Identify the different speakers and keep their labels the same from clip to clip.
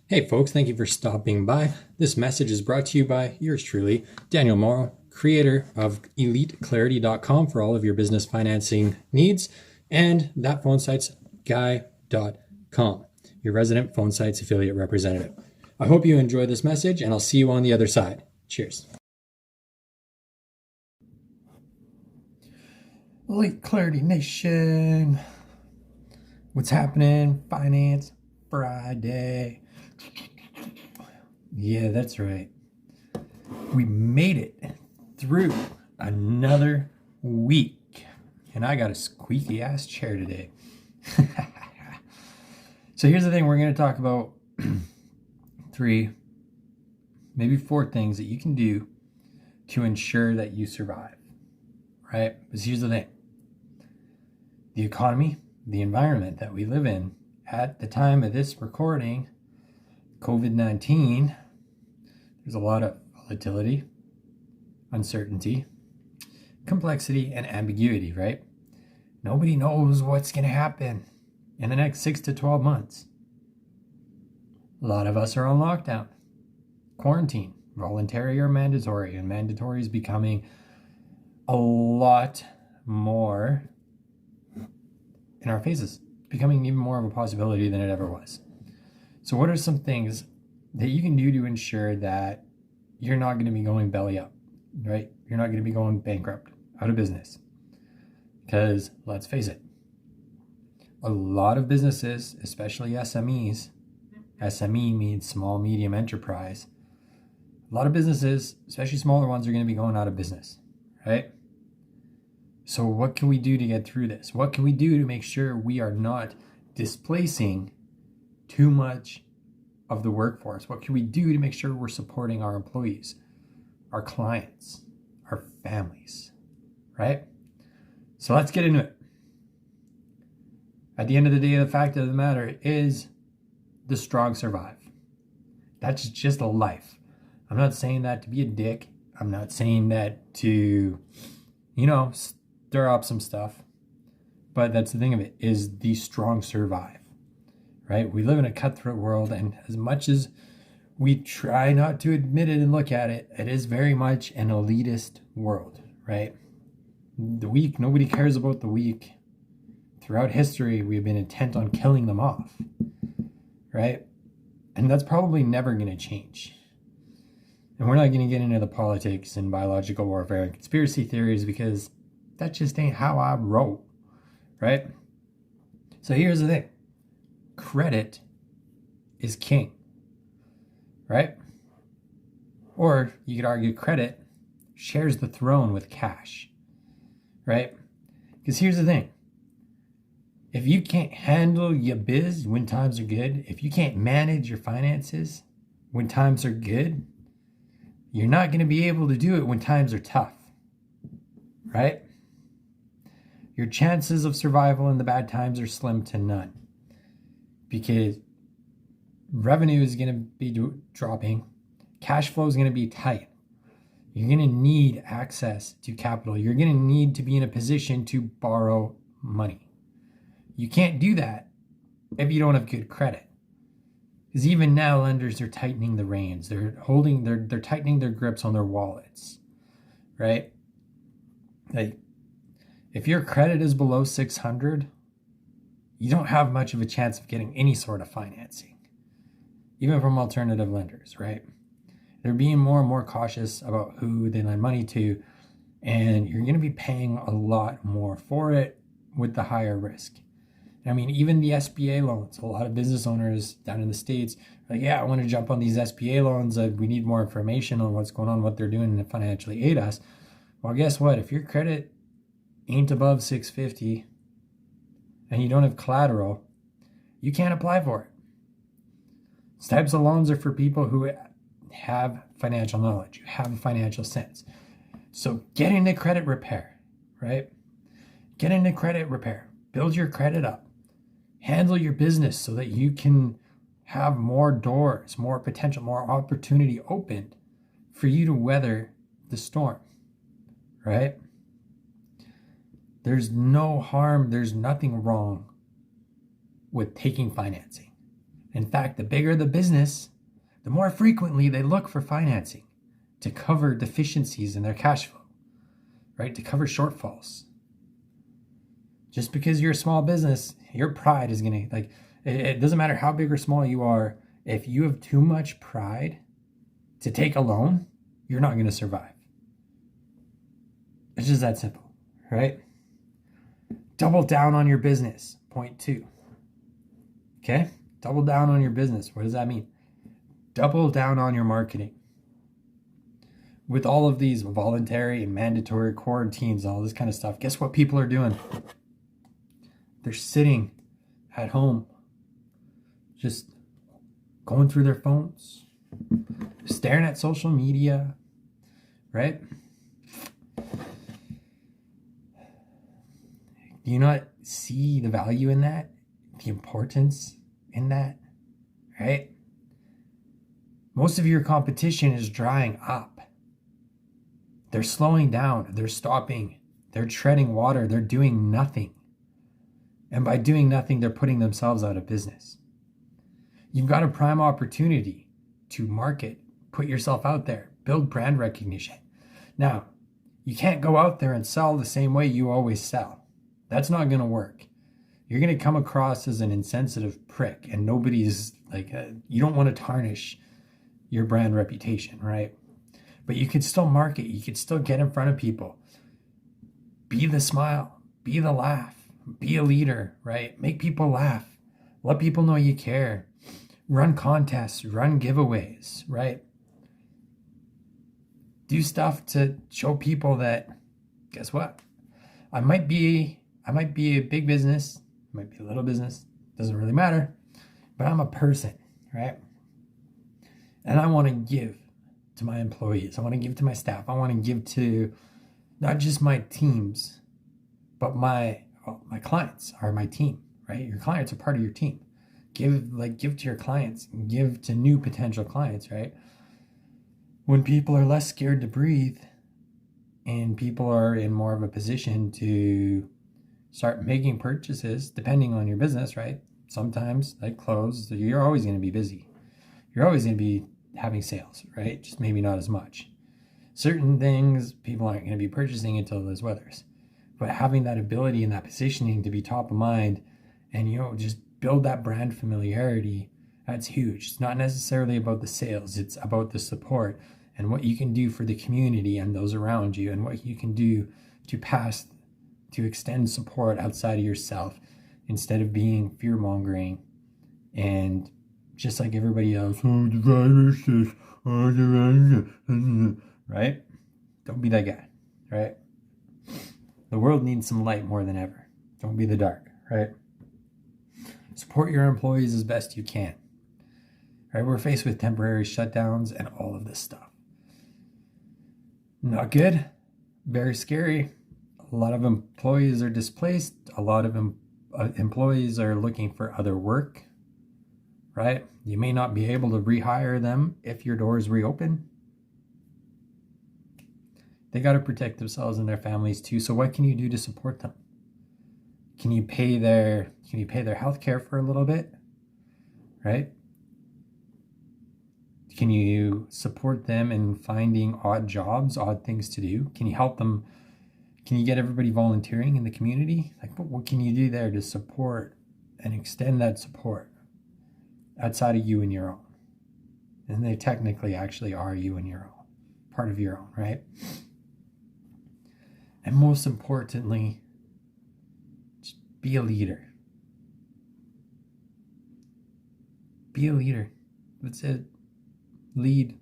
Speaker 1: Hey folks, thank you for stopping by. This message is brought to you by yours truly, Daniel Morrow, creator of EliteClarity.com for all of your business financing needs, and thatphonesites.guy.com, your resident phone sites affiliate representative. I hope you enjoy this message, and I'll see you on the other side. Cheers.
Speaker 2: Elite Clarity Nation. What's happening? Finance Friday. Yeah, that's right. We made it through another week. And I got a squeaky ass chair today. So here's the thing. We're going to talk about 3, maybe 4 things that you can do to ensure that you survive. Right? Because here's the thing. The economy, the environment that we live in at the time of this recording, COVID-19, there's a lot of volatility, uncertainty, complexity, and ambiguity, right? Nobody knows what's going to happen in the next 6 to 12 months. A lot of us are on lockdown, quarantine, voluntary or mandatory, and mandatory is becoming a lot more in our faces, becoming even more of a possibility than it ever was. So what are some things that you can do to ensure that you're not going to be going belly up, right? You're not going to be going bankrupt, out of business. Because let's face it, a lot of businesses, especially SMEs, SME means small, medium enterprise. A lot of businesses, especially smaller ones, are going to be going out of business, right? So what can we do to get through this? What can we do to make sure we are not displacing too much of the workforce? What can we do to make sure we're supporting our employees, our clients, our families, right? So let's get into it. At the end of the day, the fact of the matter is the strong survive. That's just a life. I'm not saying that to be a dick. I'm not saying that to, stir up some stuff. But that's the thing of it, is the strong survive, right? We live in a cutthroat world, and as much as we try not to admit it and look at it, it is very much an elitist world, right? The weak, nobody cares about the weak. Throughout history, we've been intent on killing them off, right? And that's probably never going to change. And we're not going to get into the politics and biological warfare and conspiracy theories, because that just ain't how I roll, right? So here's the thing. Credit is king, right? Or you could argue credit shares the throne with cash, right? Because here's the thing. If you can't handle your biz when times are good, if you can't manage your finances when times are good, you're not going to be able to do it when times are tough, right? Your chances of survival in the bad times are slim to none, because revenue is going to be dropping, cash flow is going to be tight. You're going to need access to capital. You're going to need to be in a position to borrow money. You can't do that if you don't have good credit. Because even now, lenders are tightening the reins. They're tightening their grips on their wallets, right? Like, if your credit is below 600, you don't have much of a chance of getting any sort of financing, even from alternative lenders, right? They're being more and more cautious about who they lend money to, and you're going to be paying a lot more for it with the higher risk. I mean, even the SBA loans, a lot of business owners down in the States are like, yeah, I want to jump on these SBA loans. We need more information on what's going on, what they're doing to financially aid us. Well, guess what? If your credit ain't above 650 and you don't have collateral, you can't apply for it. These types of loans are for people who have financial knowledge, who have a financial sense. So get into credit repair, right? Get into credit repair. Build your credit up. Handle your business so that you can have more doors, more potential, more opportunity opened for you to weather the storm, right? There's no harm, there's nothing wrong with taking financing. In fact, the bigger the business, the more frequently they look for financing to cover deficiencies in their cash flow, right? To cover shortfalls. Just because you're a small business, your pride is going to, like, it doesn't matter how big or small you are. If you have too much pride to take a loan, you're not going to survive. It's just that simple, right? Double down on your business. Point 2. Okay? Double down on your business. What does that mean? Double down on your marketing. With all of these voluntary and mandatory quarantines, all this kind of stuff, guess what people are doing? They're sitting at home, just going through their phones, staring at social media, right? Do you not see the value in that? The importance in that, right? Most of your competition is drying up. They're slowing down. They're stopping. They're treading water. They're doing nothing. And by doing nothing, they're putting themselves out of business. You've got a prime opportunity to market, put yourself out there, build brand recognition. Now, you can't go out there and sell the same way you always sell. That's not going to work. You're going to come across as an insensitive prick, and nobody's like, you don't want to tarnish your brand reputation, right? But you can still market. You can still get in front of people. Be the smile. Be the laugh. Be a leader, right? Make people laugh. Let people know you care. Run contests. Run giveaways, right? Do stuff to show people that, guess what? I might be a big business. I might be a little business. Doesn't really matter. But I'm a person, right? And I want to give to my employees. I want to give to my staff. I want to give to not just my teams, but my clients are my team, right? Your clients are part of your team. Give to your clients, give to new potential clients, right? When people are less scared to breathe and people are in more of a position to start making purchases, depending on your business, right? Sometimes, like clothes, you're always going to be busy. You're always going to be having sales, right? Just maybe not as much. Certain things people aren't going to be purchasing until there's weathers. But having that ability and that positioning to be top of mind and, just build that brand familiarity, that's huge. It's not necessarily about the sales. It's about the support and what you can do for the community and those around you and what you can do to extend support outside of yourself instead of being fear-mongering and just like everybody else, oh, the virus is, oh, the virus, right? Don't be that guy, right? The world needs some light more than ever. Don't be the dark, right? Support your employees as best you can. Right? We're faced with temporary shutdowns and all of this stuff. Not good. Very scary. A lot of employees are displaced. A lot of employees are looking for other work, right? You may not be able to rehire them if your doors reopen. They got to protect themselves and their families too. So what can you do to support them? Can you pay their health care for a little bit? Right? Can you support them in finding odd jobs, odd things to do? Can you help them? Can you get everybody volunteering in the community? Like, what can you do there to support and extend that support outside of you and your own? And they technically actually are you and your own, part of your own, right? And most importantly, just be a leader. Be a leader. That's it. Lead.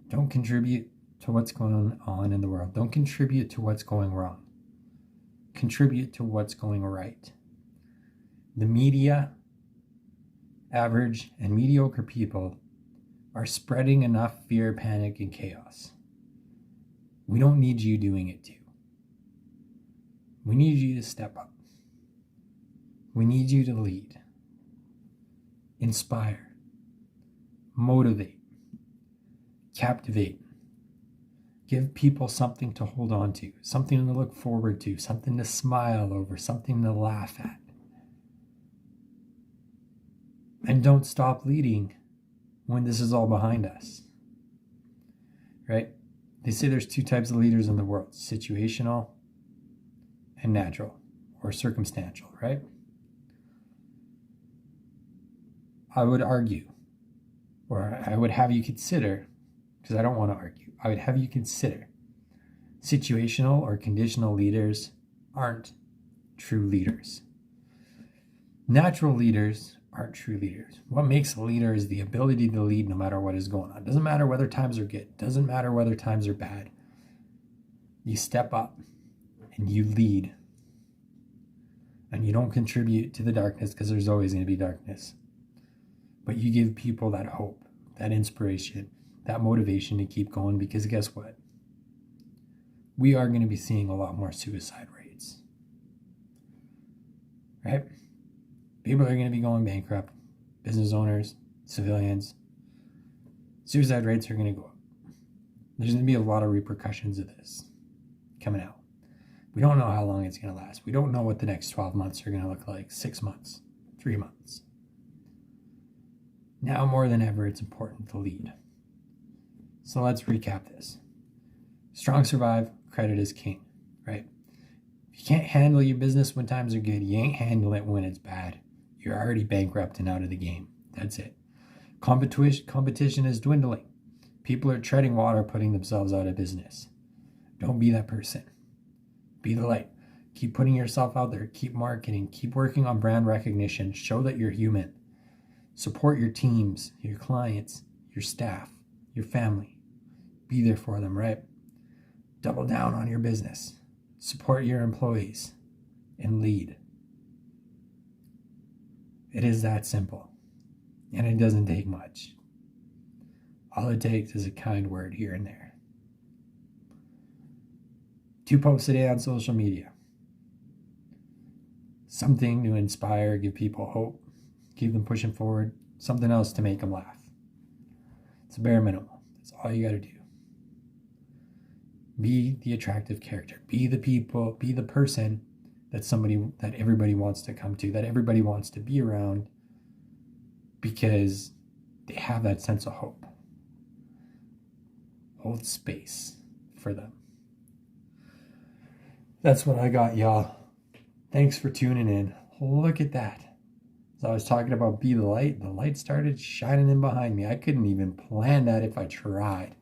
Speaker 2: Don't contribute to what's going on in the world. Don't contribute to what's going wrong. Contribute to what's going right. The media, average and mediocre people, are spreading enough fear, panic, and chaos. We don't need you doing it too. We need you to step up. We need you to lead, inspire, motivate, captivate. Give people something to hold on to, something to look forward to, something to smile over, something to laugh at. And don't stop leading when this is all behind us, right? They say there's two types of leaders in the world, situational and natural or circumstantial, right? I would argue, or I would have you consider, because I don't want to argue, I would have you consider situational or conditional leaders aren't true leaders. Natural leaders aren't true leaders. What makes a leader is the ability to lead no matter what is going on. Doesn't matter whether times are good. Doesn't matter whether times are bad. You step up and you lead. And you don't contribute to the darkness because there's always going to be darkness. But you give people that hope, that inspiration, that motivation to keep going, because guess what? We are going to be seeing a lot more suicide rates. Right? People are going to be going bankrupt. Business owners, civilians. Suicide rates are going to go up. There's going to be a lot of repercussions of this coming out. We don't know how long it's going to last. We don't know what the next 12 months are going to look like. 6 months, 3 months. Now more than ever, it's important to lead. So let's recap this. Strong survive, credit is king, right? If you can't handle your business when times are good, you ain't handle it when it's bad. You're already bankrupt and out of the game. That's it. Competition is dwindling. People are treading water, putting themselves out of business. Don't be that person. Be the light. Keep putting yourself out there. Keep marketing. Keep working on brand recognition. Show that you're human. Support your teams, your clients, your staff, your family. Be there for them, right? Double down on your business. Support your employees and lead. It is that simple, and it doesn't take much. All it takes is a kind word here and there. 2 posts a day on social media. Something to inspire, give people hope, keep them pushing forward. Something else to make them laugh. It's a bare minimum. That's all you got to do. Be the attractive character. Be the people. Be the person that everybody wants to come to, that everybody wants to be around, because they have that sense of hope. Hold space for them. That's what I got, y'all. Thanks for tuning in. Look at that. As I was talking about be the light started shining in behind me. I couldn't even plan that if I tried.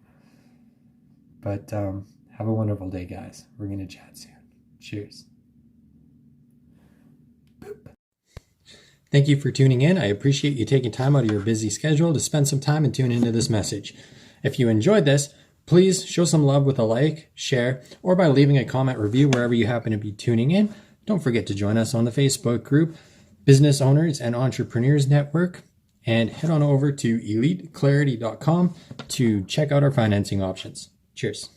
Speaker 2: But have a wonderful day, guys. We're going to chat soon. Cheers.
Speaker 1: Thank you for tuning in. I appreciate you taking time out of your busy schedule to spend some time and tune into this message. If you enjoyed this, please show some love with a like, share, or by leaving a comment review wherever you happen to be tuning in. Don't forget to join us on the Facebook group, Business Owners and Entrepreneurs Network, and head on over to eliteclarity.com to check out our financing options. Cheers.